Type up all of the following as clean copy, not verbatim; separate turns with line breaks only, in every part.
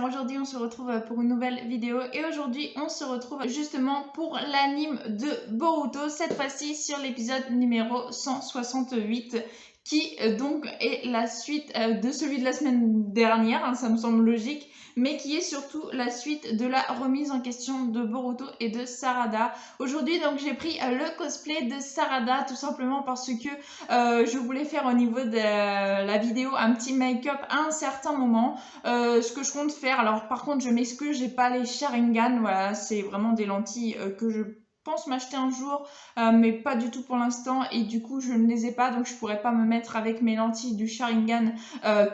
alors aujourd'hui on se retrouve pour une nouvelle vidéo et aujourd'hui on se retrouve justement pour l'anime de Boruto, cette fois-ci sur l'épisode numéro 168 qui donc est la suite de celui de la semaine dernière, hein, ça me semble logique, mais qui est surtout la suite de la remise en question de Boruto et de Sarada. Aujourd'hui donc j'ai pris le cosplay de Sarada tout simplement parce que je voulais faire au niveau de la vidéo un petit make-up à un certain moment. Ce que je compte faire, alors par contre je m'excuse, j'ai pas les Sharingan, voilà, c'est vraiment des lentilles que je pense m'acheter un jour, mais pas du tout pour l'instant, et du coup je ne les ai pas, donc je pourrais pas me mettre avec mes lentilles du Sharingan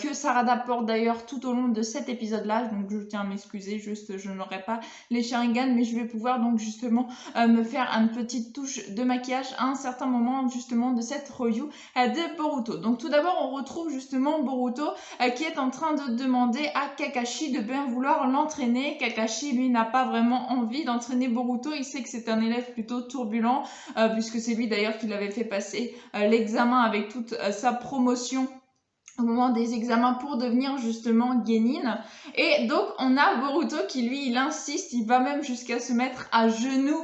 que Sarada porte d'ailleurs tout au long de cet épisode là, donc je tiens à m'excuser, juste je n'aurai pas les Sharingan, mais je vais pouvoir donc justement me faire une petite touche de maquillage à un certain moment justement de cette review de Boruto. Donc tout d'abord on retrouve justement Boruto qui est en train de demander à Kakashi de bien vouloir l'entraîner. Kakashi lui n'a pas vraiment envie d'entraîner Boruto, il sait que c'est un élève plutôt turbulent puisque c'est lui d'ailleurs qui l'avait fait passer l'examen avec toute sa promotion au moment des examens pour devenir justement Genin. Et donc on a Boruto qui lui il insiste, il va même jusqu'à se mettre à genoux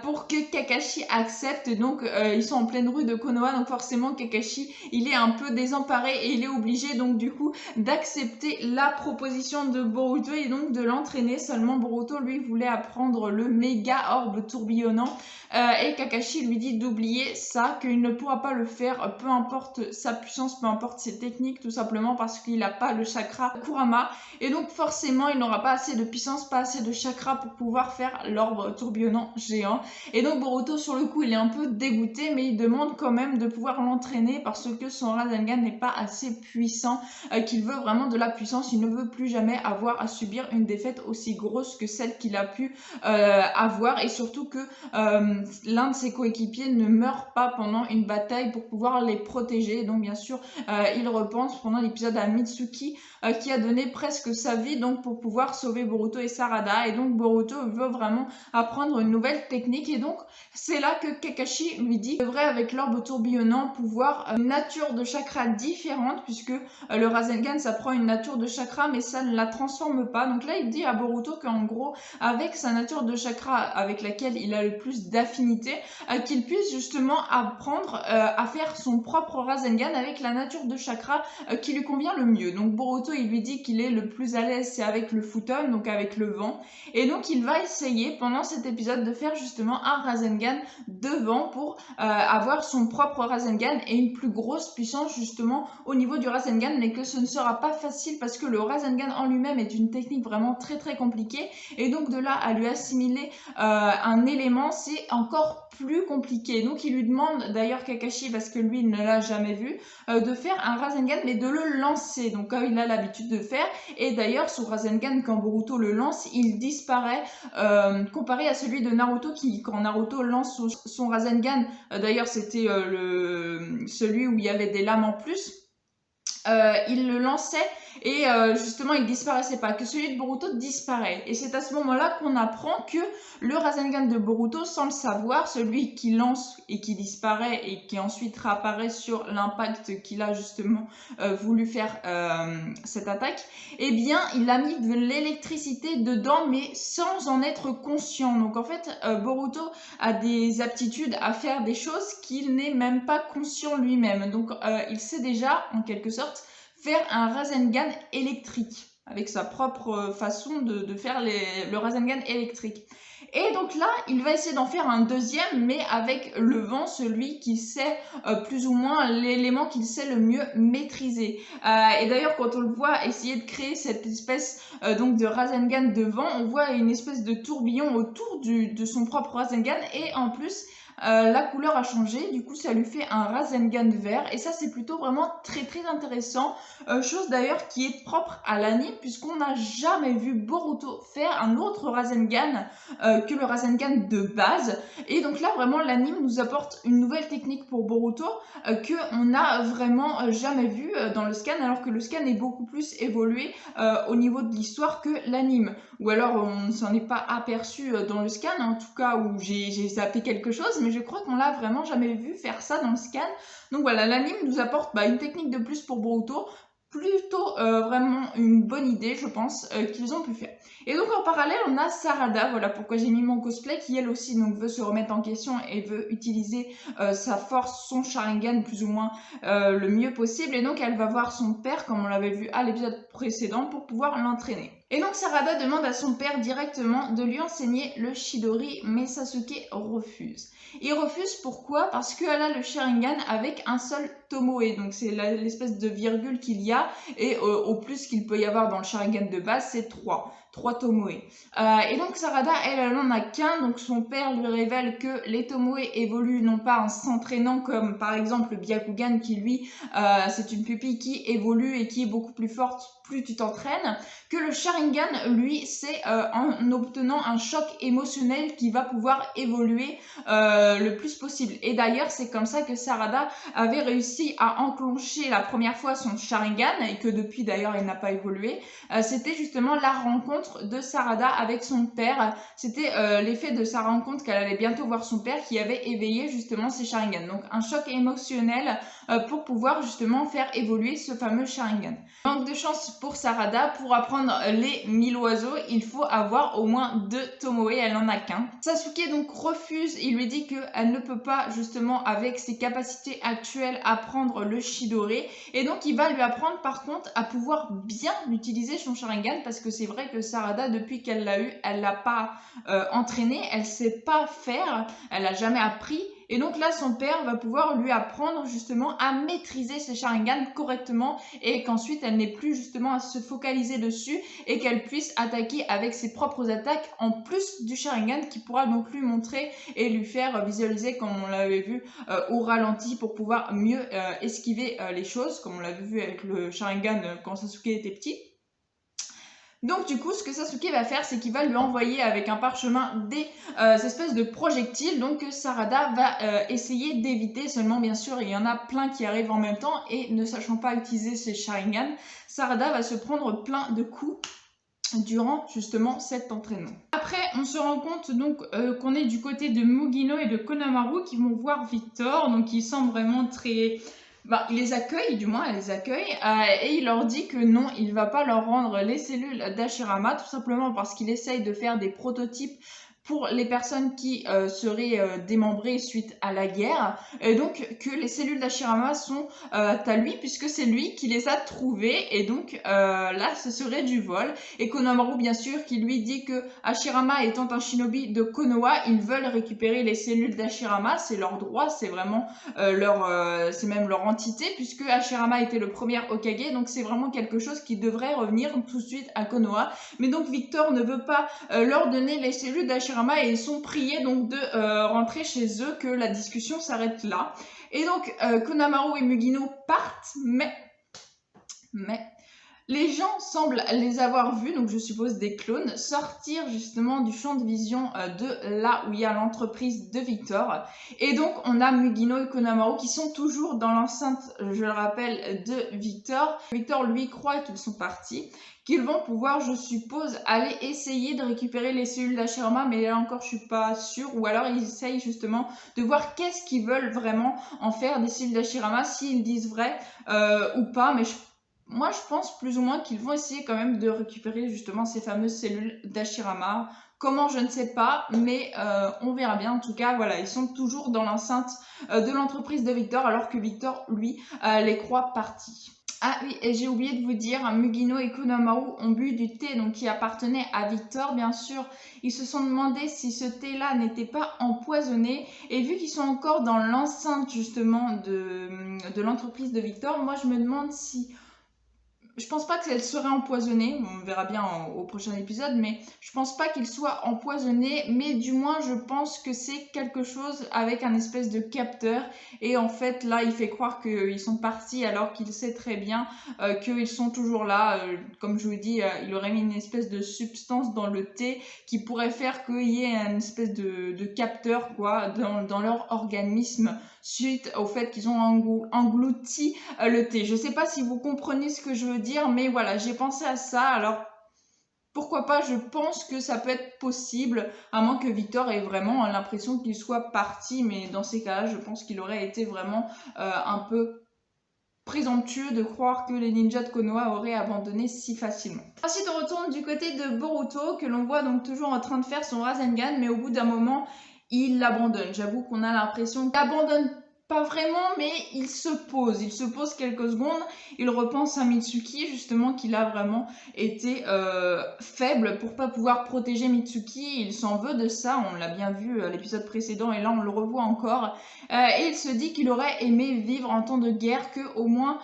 pour que Kakashi accepte. Donc ils sont en pleine rue de Konoha, donc forcément Kakashi il est un peu désemparé et il est obligé donc du coup d'accepter la proposition de Boruto et donc de l'entraîner. Seulement Boruto lui voulait apprendre le méga orbe tourbillonnant et Kakashi lui dit d'oublier ça, qu'il ne pourra pas le faire, peu importe sa puissance, peu importe ses techniques, tout simplement parce qu'il n'a pas le chakra Kurama, et donc forcément il n'aura pas assez de puissance, pas assez de chakra pour pouvoir faire l'orbe tourbillonnant géant. Et donc Boruto sur le coup il est un peu dégoûté, mais il demande quand même de pouvoir l'entraîner parce que son Rasengan n'est pas assez puissant, qu'il veut vraiment de la puissance, il ne veut plus jamais avoir à subir une défaite aussi grosse que celle qu'il a pu avoir, et surtout que l'un de ses coéquipiers ne meurt pas pendant une bataille pour pouvoir les protéger. Donc bien sûr il repense pendant l'épisode à Mitsuki qui a donné presque sa vie donc pour pouvoir sauver Boruto et Sarada, et donc Boruto veut vraiment apprendre une nouvelle technique, et donc c'est là que Kakashi lui dit qu'il devrait avec l'orbe tourbillonnant pouvoir une nature de chakra différente, puisque le Rasengan ça prend une nature de chakra mais ça ne la transforme pas. Donc là il dit à Boruto qu'en gros avec sa nature de chakra avec laquelle il a le plus d'affinité, qu'il puisse justement apprendre à faire son propre Rasengan avec la nature de chakra qui lui convient le mieux. Donc Boruto il lui dit qu'il est le plus à l'aise c'est avec le futon, donc avec le vent, et donc il va essayer pendant cet épisode de faire justement un Rasengan de vent pour avoir son propre Rasengan et une plus grosse puissance justement au niveau du Rasengan, mais que ce ne sera pas facile parce que le Rasengan en lui-même est une technique vraiment très très compliquée, et donc de là à lui assimiler un élément c'est encore plus compliqué. Donc il lui demande d'ailleurs Kakashi, parce que lui il ne l'a jamais vu, de faire un Rasengan mais de le lancer, donc comme il a l'habitude de faire, et d'ailleurs son Rasengan quand Boruto le lance il disparaît comparé à celui de Naruto qui quand Naruto lance son Rasengan, d'ailleurs c'était celui où il y avait des lames en plus, il le lançait et justement il disparaissait pas, que celui de Boruto disparaît, et c'est à ce moment là qu'on apprend que le Rasengan de Boruto, sans le savoir, celui qui lance et qui disparaît et qui ensuite réapparaît sur l'impact qu'il a justement voulu faire cette attaque, eh bien il a mis de l'électricité dedans mais sans en être conscient. Donc en fait Boruto a des aptitudes à faire des choses qu'il n'est même pas conscient lui-même, donc il sait déjà en quelque sorte faire un Rasengan électrique avec sa propre façon de faire le Rasengan électrique. Et donc là, il va essayer d'en faire un deuxième, mais avec le vent, celui qui sait plus ou moins l'élément qu'il sait le mieux maîtriser. Et d'ailleurs, quand on le voit essayer de créer cette espèce donc de Rasengan de vent, on voit une espèce de tourbillon autour de son propre Rasengan, et en plus, la couleur a changé, du coup ça lui fait un Rasengan vert, et ça c'est plutôt vraiment très très intéressant, chose d'ailleurs qui est propre à l'anime puisqu'on n'a jamais vu Boruto faire un autre Rasengan que le Rasengan de base, et donc là vraiment l'anime nous apporte une nouvelle technique pour Boruto qu'on n'a vraiment jamais vu dans le scan, alors que le scan est beaucoup plus évolué au niveau de l'histoire que l'anime, ou alors on ne s'en est pas aperçu dans le scan, en tout cas où j'ai zappé quelque chose, mais je crois qu'on l'a vraiment jamais vu faire ça dans le scan. Donc voilà, l'anime nous apporte une technique de plus pour Boruto, plutôt vraiment une bonne idée, je pense, qu'ils ont pu faire. Et donc en parallèle, on a Sarada, voilà pourquoi j'ai mis mon cosplay, qui elle aussi donc veut se remettre en question et veut utiliser sa force, son Sharingan plus ou moins le mieux possible. Et donc elle va voir son père, comme on l'avait vu à l'épisode précédent, pour pouvoir l'entraîner. Et donc Sarada demande à son père directement de lui enseigner le Chidori, mais Sasuke refuse. Il refuse pourquoi? Parce qu'elle a le Sharingan avec un seul Tomoe, donc c'est l'espèce de virgule qu'il y a, et au plus qu'il peut y avoir dans le Sharingan de base, c'est 3 Tomoe. Et donc Sarada, elle en a qu'un, donc son père lui révèle que les Tomoe évoluent non pas en s'entraînant comme par exemple le Byakugan qui lui, c'est une pupille qui évolue et qui est beaucoup plus forte plus tu t'entraînes, que le Sharingan, lui, c'est en obtenant un choc émotionnel qui va pouvoir évoluer le plus possible. Et d'ailleurs, c'est comme ça que Sarada avait réussi à enclencher la première fois son Sharingan, et que depuis d'ailleurs, il n'a pas évolué. C'était justement la rencontre de Sarada avec son père. C'était l'effet de sa rencontre qu'elle allait bientôt voir son père qui avait éveillé justement ses Sharingan. Donc un choc émotionnel pour pouvoir justement faire évoluer ce fameux Sharingan. Manque de chance pour Sarada, pour apprendre les 1000 oiseaux, il faut avoir au moins 2 Tomoe, elle n'en a qu'un. Sasuke donc refuse, il lui dit qu'elle ne peut pas justement avec ses capacités actuelles apprendre le Chidori, et donc il va lui apprendre par contre à pouvoir bien utiliser son Sharingan, parce que c'est vrai que Sarada depuis qu'elle l'a eu, elle l'a pas entraîné, elle sait pas faire, elle a jamais appris. Et donc là, son père va pouvoir lui apprendre justement à maîtriser ses Sharingan correctement, et qu'ensuite elle n'ait plus justement à se focaliser dessus et qu'elle puisse attaquer avec ses propres attaques en plus du Sharingan qui pourra donc lui montrer et lui faire visualiser comme on l'avait vu au ralenti pour pouvoir mieux esquiver les choses, comme on l'avait vu avec le Sharingan quand Sasuke était petit. Donc du coup, ce que Sasuke va faire, c'est qu'il va lui envoyer avec un parchemin des espèces de projectiles, donc que Sarada va essayer d'éviter. Seulement, bien sûr, il y en a plein qui arrivent en même temps, et ne sachant pas utiliser ses Sharingan, Sarada va se prendre plein de coups durant justement cet entraînement. Après, on se rend compte donc qu'on est du côté de Mugino et de Konohamaru qui vont voir Victor, donc ils semblent vraiment très... il les accueille, du moins elle les accueille, et il leur dit que non, il ne va pas leur rendre les cellules d'Hashirama, tout simplement parce qu'il essaye de faire des prototypes pour les personnes qui seraient démembrées suite à la guerre, et donc que les cellules d'Hashirama sont à lui, puisque c'est lui qui les a trouvées, et donc là ce serait du vol. Et Konohamaru bien sûr qui lui dit que Hashirama étant un shinobi de Konoha, ils veulent récupérer les cellules d'Hashirama, c'est leur droit, c'est vraiment c'est même leur entité, puisque Hashirama était le premier Hokage, donc c'est vraiment quelque chose qui devrait revenir tout de suite à Konoha. Mais donc Victor ne veut pas leur donner les cellules d'Hashirama, et ils sont priés donc de rentrer chez eux, que la discussion s'arrête là. Et donc Konohamaru et Mugino partent, mais les gens semblent les avoir vus, donc je suppose des clones, sortir justement du champ de vision de là où il y a l'entreprise de Victor. Et donc on a Mugino et Konohamaru qui sont toujours dans l'enceinte, je le rappelle, de Victor. Victor lui croit qu'ils sont partis, qu'ils vont pouvoir, je suppose, aller essayer de récupérer les cellules d'Hashirama, mais là encore je suis pas sûre, ou alors ils essayent justement de voir qu'est-ce qu'ils veulent vraiment en faire des cellules d'Hashirama, s'ils disent vrai ou pas, mais moi, je pense plus ou moins qu'ils vont essayer quand même de récupérer justement ces fameuses cellules d'Hashirama. Comment, je ne sais pas, mais on verra bien. En tout cas, voilà, ils sont toujours dans l'enceinte de l'entreprise de Victor, alors que Victor, lui, les croit partis. Ah oui, et j'ai oublié de vous dire, Mugino et Konohamaru ont bu du thé donc qui appartenait à Victor, bien sûr. Ils se sont demandé si ce thé-là n'était pas empoisonné. Et vu qu'ils sont encore dans l'enceinte justement de l'entreprise de Victor, moi je me demande si... Je pense pas qu'elle serait empoisonnée, on verra bien au prochain épisode, mais je pense pas qu'il soit empoisonné, mais du moins je pense que c'est quelque chose avec un espèce de capteur, et en fait là il fait croire qu'ils sont partis alors qu'il sait très bien qu'ils sont toujours là. Comme je vous dis, il aurait mis une espèce de substance dans le thé qui pourrait faire qu'il y ait une espèce de capteur quoi, dans leur organisme suite au fait qu'ils ont englouti le thé. Je sais pas si vous comprenez ce que je veux dire, mais voilà, j'ai pensé à ça. Alors pourquoi pas, je pense que ça peut être possible, à moins que Victor ait vraiment l'impression qu'il soit parti, mais dans ces cas-là, je pense qu'il aurait été vraiment un peu présomptueux de croire que les ninjas de Konoha auraient abandonné si facilement. Ensuite on retourne du côté de Boruto que l'on voit donc toujours en train de faire son Rasengan, mais au bout d'un moment il l'abandonne. J'avoue qu'on a l'impression qu'il abandonne pas vraiment, mais il se pose quelques secondes, il repense à Mitsuki justement qu'il a vraiment été faible pour pas pouvoir protéger Mitsuki, il s'en veut de ça, on l'a bien vu à l'épisode précédent et là on le revoit encore, et il se dit qu'il aurait aimé vivre en temps de guerre, que au moins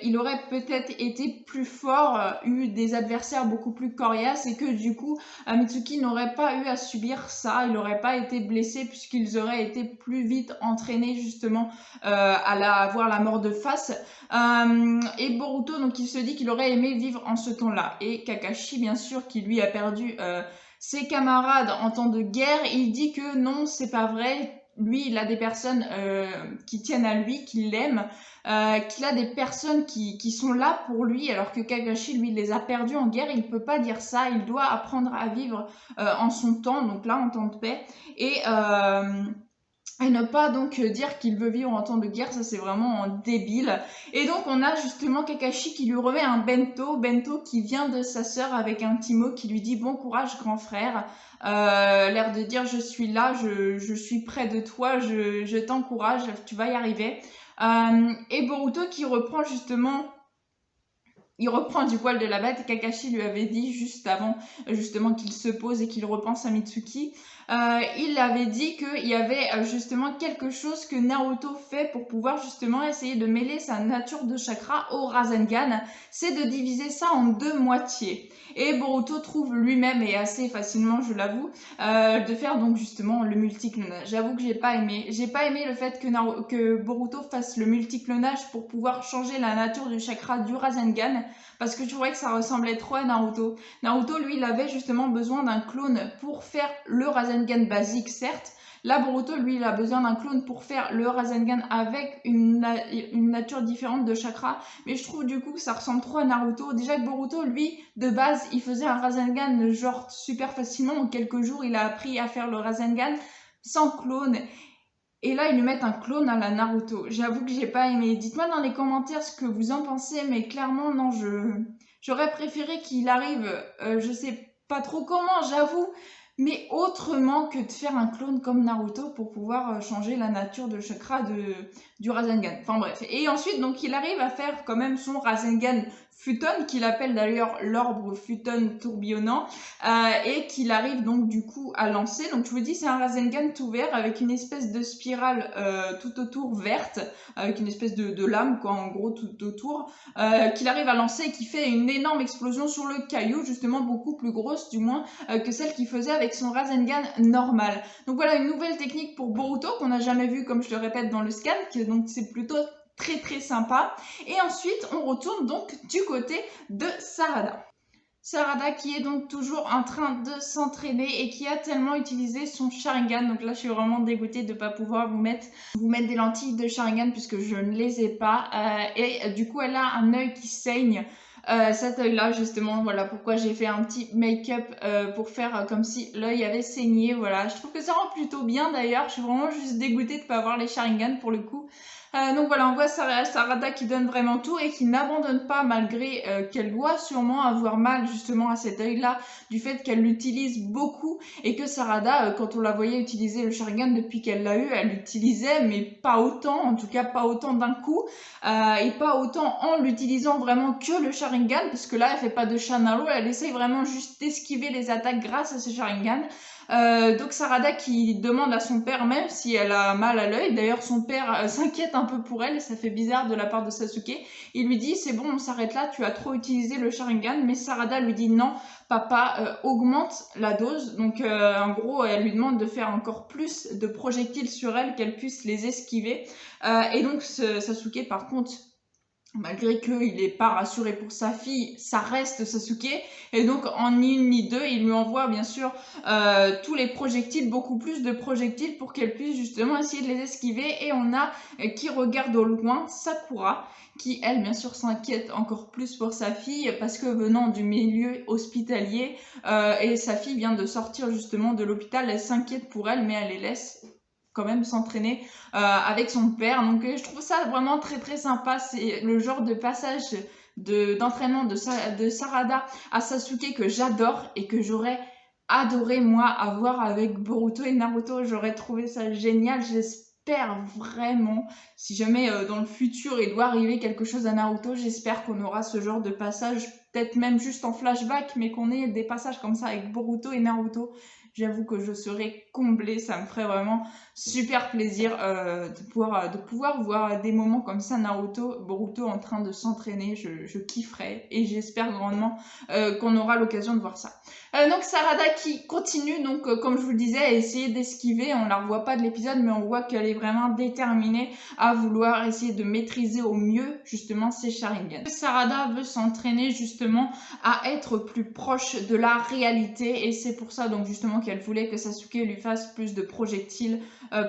il aurait peut-être été plus fort, eu des adversaires beaucoup plus coriaces et que du coup Mitsuki n'aurait pas eu à subir ça, il n'aurait pas été blessé puisqu'ils auraient été plus vite entraînés justement à voir la mort de face. Et Boruto, donc il se dit qu'il aurait aimé vivre en ce temps-là. Et Kakashi, bien sûr, qui lui a perdu ses camarades en temps de guerre, il dit que non, c'est pas vrai. Lui, il a des personnes qui tiennent à lui, qui l'aiment, qu'il a des personnes qui sont là pour lui, alors que Kakashi, lui, les a perdus en guerre. Il peut pas dire ça. Il doit apprendre à vivre en son temps, donc là, en temps de paix. Et ne pas donc dire qu'il veut vivre en temps de guerre, ça c'est vraiment débile. Et donc on a justement Kakashi qui lui remet un bento qui vient de sa sœur avec un petit mot qui lui dit bon courage grand frère, l'air de dire je suis là, je suis près de toi, je t'encourage, tu vas y arriver. Et Boruto qui reprend justement... Il reprend du poil de la bête et Kakashi lui avait dit juste avant justement qu'il se pose et qu'il repense à Mitsuki. Il avait dit qu'il y avait justement quelque chose que Naruto fait pour pouvoir justement essayer de mêler sa nature de chakra au Rasengan. C'est de diviser ça en deux moitiés. Et Boruto trouve lui-même, et assez facilement je l'avoue, de faire donc justement le multiclonage. J'avoue que j'ai pas aimé le fait que Boruto fasse le multiclonage pour pouvoir changer la nature du chakra du Rasengan. Parce que je trouvais que ça ressemblait trop à Naruto. Naruto, lui, il avait justement besoin d'un clone pour faire le Rasengan basique, certes. Là, Boruto, lui, il a besoin d'un clone pour faire le Rasengan avec une nature différente de chakra. Mais je trouve du coup que ça ressemble trop à Naruto. Déjà que Boruto, lui, de base, il faisait un Rasengan genre super facilement. En quelques jours, il a appris à faire le Rasengan sans clone. Et là, ils lui mettent un clone à la Naruto. J'avoue que j'ai pas aimé. Dites-moi dans les commentaires ce que vous en pensez, mais clairement, non, j'aurais préféré qu'il arrive, je sais pas trop comment, j'avoue, mais autrement que de faire un clone comme Naruto pour pouvoir changer la nature de chakra du Rasengan. Enfin bref. Et ensuite, donc, il arrive à faire quand même son Rasengan Futon, qu'il appelle d'ailleurs l'orbe Futon tourbillonnant, et qu'il arrive donc du coup à lancer. Donc je vous dis, c'est un Rasengan tout vert avec une espèce de spirale tout autour verte, avec une espèce de lame quoi, en gros tout autour, qu'il arrive à lancer et qui fait une énorme explosion sur le caillou, justement beaucoup plus grosse du moins que celle qu'il faisait avec son Rasengan normal. Donc voilà une nouvelle technique pour Boruto qu'on n'a jamais vue, comme je le répète, dans le scan, donc c'est plutôt très très sympa. Et ensuite on retourne donc du côté de Sarada. Sarada qui est donc toujours en train de s'entraîner et qui a tellement utilisé son Sharingan. Donc là je suis vraiment dégoûtée de ne pas pouvoir vous mettre des lentilles de Sharingan puisque je ne les ai pas. Et du coup elle a un œil qui saigne. Cet œil là justement, voilà pourquoi j'ai fait un petit make-up pour faire comme si l'œil avait saigné. Voilà, je trouve que ça rend plutôt bien d'ailleurs. Je suis vraiment juste dégoûtée de ne pas avoir les Sharingan pour le coup. Donc voilà, on voit Sarada qui donne vraiment tout et qui n'abandonne pas malgré qu'elle doit sûrement avoir mal justement à cet œil-là du fait qu'elle l'utilise beaucoup et que Sarada, quand on la voyait utiliser le Sharingan depuis qu'elle l'a eu, elle l'utilisait mais pas autant, en tout cas pas autant d'un coup et pas autant en l'utilisant vraiment que le Sharingan parce que là elle fait pas de Shanaro, elle essaye vraiment juste d'esquiver les attaques grâce à ce Sharingan. Donc Sarada qui demande à son père, même si elle a mal à l'œil, d'ailleurs son père s'inquiète un peu pour elle, ça fait bizarre de la part de Sasuke, il lui dit c'est bon on s'arrête là, tu as trop utilisé le Sharingan, mais Sarada lui dit non papa, augmente la dose, donc en gros elle lui demande de faire encore plus de projectiles sur elle, qu'elle puisse les esquiver, et donc Sasuke par contre, malgré qu'il n'est pas rassuré pour sa fille, ça reste Sasuke. Et donc, en ni une ni deux, il lui envoie bien sûr tous les projectiles, beaucoup plus de projectiles pour qu'elle puisse justement essayer de les esquiver. Et on a qui regarde au loin Sakura, qui elle bien sûr s'inquiète encore plus pour sa fille parce que venant du milieu hospitalier et sa fille vient de sortir justement de l'hôpital, elle s'inquiète pour elle mais elle les laisse quand même s'entraîner avec son père. Donc je trouve ça vraiment très très sympa. C'est le genre de passage d'entraînement de Sarada à Sasuke que j'adore et que j'aurais adoré moi avoir avec Boruto et Naruto. J'aurais trouvé ça génial. J'espère vraiment, si jamais dans le futur il doit arriver quelque chose à Naruto, j'espère qu'on aura ce genre de passage, peut-être même juste en flashback, mais qu'on ait des passages comme ça avec Boruto et Naruto. J'avoue que je serais comblée, ça me ferait vraiment super plaisir de pouvoir voir des moments comme ça, Naruto, Boruto en train de s'entraîner. Je kifferais et j'espère grandement qu'on aura l'occasion de voir ça. Donc Sarada qui continue, donc comme je vous le disais, à essayer d'esquiver. On la revoit pas de l'épisode, mais on voit qu'elle est vraiment déterminée à vouloir essayer de maîtriser au mieux justement ses Sharingan. Sarada veut s'entraîner justement à être plus proche de la réalité, et c'est pour ça donc justement qu'elle voulait que Sasuke lui fasse plus de projectiles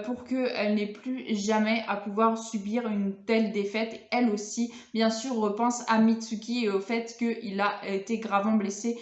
pour qu'elle n'ait plus jamais à pouvoir subir une telle défaite. Elle aussi, bien sûr, repense à Mitsuki et au fait qu'il a été gravement blessé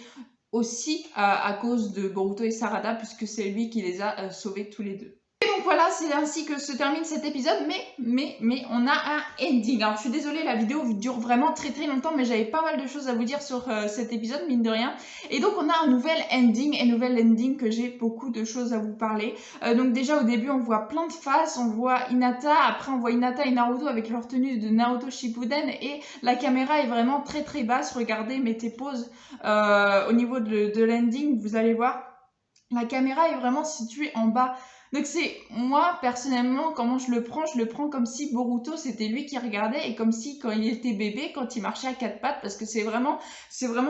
aussi à cause de Boruto et Sarada, puisque c'est lui qui les a sauvés tous les deux. Et donc voilà, c'est ainsi que se termine cet épisode, mais on a un ending. Alors je suis désolée, la vidéo dure vraiment très très longtemps, mais j'avais pas mal de choses à vous dire sur cet épisode, mine de rien. Et donc on a un nouvel ending, que j'ai beaucoup de choses à vous parler. Donc déjà au début on voit plein de faces, on voit Hinata, après on voit Hinata et Naruto avec leur tenue de Naruto Shippuden, et la caméra est vraiment très très basse. Regardez, mettez pause au niveau de l'ending, vous allez voir, la caméra est vraiment située en bas. Donc c'est, moi personnellement, comment je le prends comme si Boruto c'était lui qui regardait, et comme si quand il était bébé, quand il marchait à quatre pattes, parce que c'est vraiment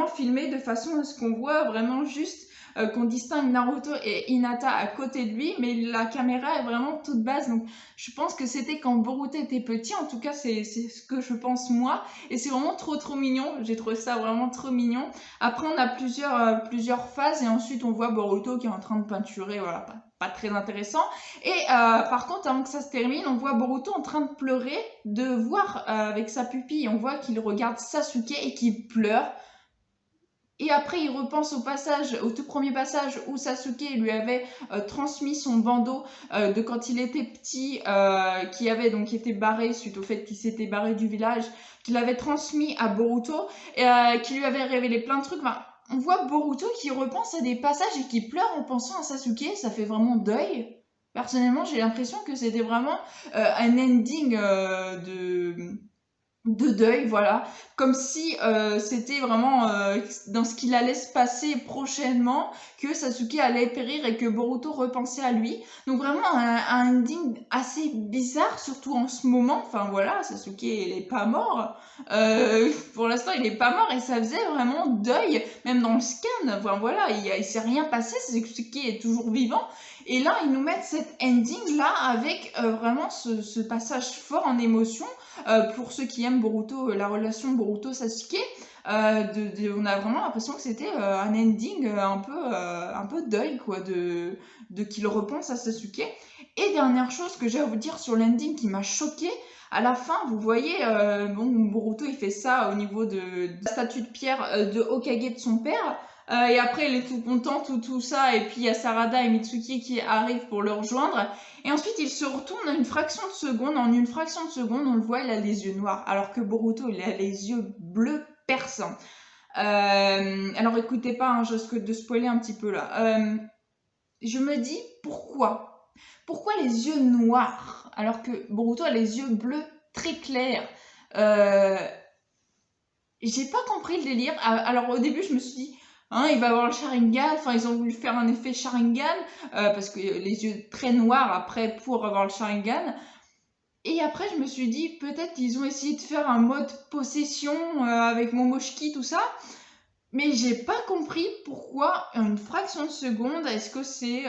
filmé de façon à ce qu'on voit vraiment juste qu'on distingue Naruto et Hinata à côté de lui, mais la caméra est vraiment toute basse. Donc je pense que c'était quand Boruto était petit, en tout cas c'est ce que je pense moi, et c'est vraiment trop mignon. J'ai trouvé ça vraiment trop mignon. Après on a plusieurs phases, et ensuite on voit Boruto qui est en train de peinturer, voilà, pas très intéressant. Et par contre, avant que ça se termine, on voit Boruto en train de pleurer, de voir avec sa pupille, on voit qu'il regarde Sasuke et qu'il pleure. Et après, il repense au tout premier passage où Sasuke lui avait transmis son bandeau de quand il était petit, qui avait donc été barré suite au fait qu'il s'était barré du village, qu'il avait transmis à Boruto, et qui lui avait révélé plein de trucs. Enfin, on voit Boruto qui repense à des passages et qui pleure en pensant à Sasuke. Ça fait vraiment deuil. Personnellement, j'ai l'impression que c'était vraiment un ending de deuil, voilà, comme si c'était vraiment dans ce qu'il allait se passer prochainement, que Sasuke allait périr et que Boruto repensait à lui. Donc vraiment un ending assez bizarre, surtout en ce moment. Enfin voilà, Sasuke il est pas mort, pour l'instant il est pas mort, et ça faisait vraiment deuil, même dans le scan. Enfin voilà, il s'est rien passé, Sasuke est toujours vivant. Et là, ils nous mettent cet ending-là avec vraiment ce passage fort en émotion. Pour ceux qui aiment Boruto, la relation Boruto-Sasuke, on a vraiment l'impression que c'était un ending un peu deuil, quoi, de qu'il repense à Sasuke. Et dernière chose que j'ai à vous dire sur l'ending qui m'a choquée, à la fin, vous voyez, bon, Boruto il fait ça au niveau de la statue de pierre de Hokage de son père. Et après, il est tout content, tout ça. Et puis, il y a Sarada et Mitsuki qui arrivent pour le rejoindre. Et ensuite, il se retourne en une fraction de seconde. En une fraction de seconde, on le voit, il a les yeux noirs. Alors que Boruto, il a les yeux bleus perçants. Alors, écoutez pas, hein, je risque de spoiler un petit peu là. Je me dis, pourquoi? Pourquoi les yeux noirs alors que Boruto a les yeux bleus très clairs? J'ai pas compris le délire. Alors, au début, je me suis dit... Hein, il va avoir le Sharingan, enfin ils ont voulu faire un effet Sharingan, parce que les yeux très noirs après pour avoir le Sharingan. Et après je me suis dit, peut-être qu'ils ont essayé de faire un mode possession avec Momoshiki, tout ça. Mais j'ai pas compris pourquoi en une fraction de seconde. Est-ce que c'est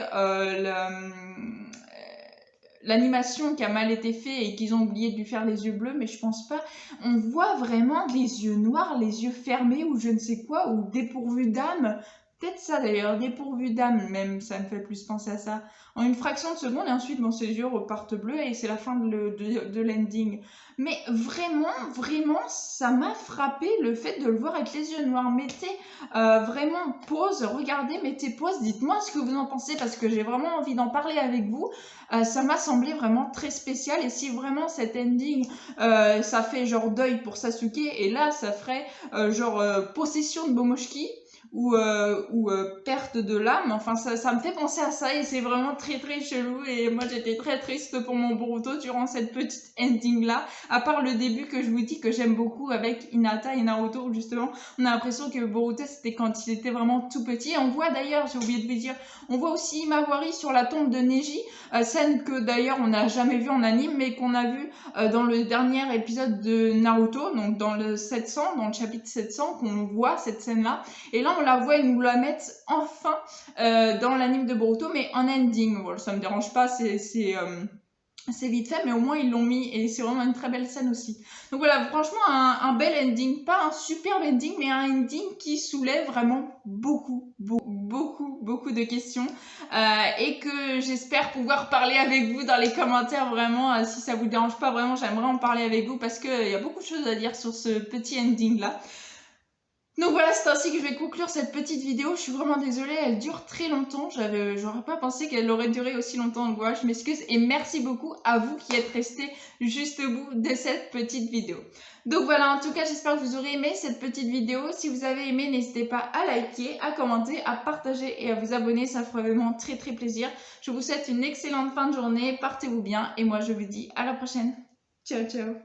l'animation qui a mal été faite et qu'ils ont oublié de lui faire les yeux bleus? Mais je pense pas. On voit vraiment les yeux noirs, les yeux fermés ou je ne sais quoi, ou dépourvus d'âme. peut-être ça d'ailleurs, dépourvu d'âme même, ça me fait plus penser à ça. En une fraction de seconde et ensuite bon, ses yeux repartent bleus et c'est la fin de l'ending. Mais vraiment, vraiment, ça m'a frappé le fait de le voir avec les yeux noirs. Mettez vraiment pause, regardez, mettez pause, dites-moi ce que vous en pensez parce que j'ai vraiment envie d'en parler avec vous. Ça m'a semblé vraiment très spécial et si vraiment cet ending ça fait genre deuil pour Sasuke et là ça ferait genre possession de Momoshiki ou perte de l'âme. Enfin, ça me fait penser à ça et c'est vraiment très très chelou. Et moi, j'étais très triste pour mon Boruto durant cette petite ending là. À part le début que je vous dis que j'aime beaucoup avec Hinata et Naruto, où justement, on a l'impression que Boruto c'était quand il était vraiment tout petit. On voit d'ailleurs, j'ai oublié de vous dire, on voit aussi Imawari sur la tombe de Neji, scène que d'ailleurs on n'a jamais vue en anime, mais qu'on a vue dans le dernier épisode de Naruto, donc dans le 700, dans le chapitre 700, qu'on voit cette scène-là. Et là, on la voit, ils nous la mettent enfin dans l'anime de Boruto, mais en ending. Voilà, ça me dérange pas, c'est vite fait, mais au moins ils l'ont mis et c'est vraiment une très belle scène aussi. Donc voilà, franchement, un bel ending. Pas un superbe ending, mais un ending qui soulève vraiment beaucoup de questions et que j'espère pouvoir parler avec vous dans les commentaires vraiment. Si ça vous dérange pas vraiment, j'aimerais en parler avec vous parce qu'il y a beaucoup de choses à dire sur ce petit ending là. Donc voilà, c'est ainsi que je vais conclure cette petite vidéo. Je suis vraiment désolée, elle dure très longtemps. J'aurais pas pensé qu'elle aurait duré aussi longtemps. Donc voilà, je m'excuse et merci beaucoup à vous qui êtes restés juste au bout de cette petite vidéo. Donc voilà, en tout cas, j'espère que vous aurez aimé cette petite vidéo. Si vous avez aimé, n'hésitez pas à liker, à commenter, à partager et à vous abonner. Ça ferait vraiment très très plaisir. Je vous souhaite une excellente fin de journée. Portez-vous bien et moi je vous dis à la prochaine. Ciao ciao.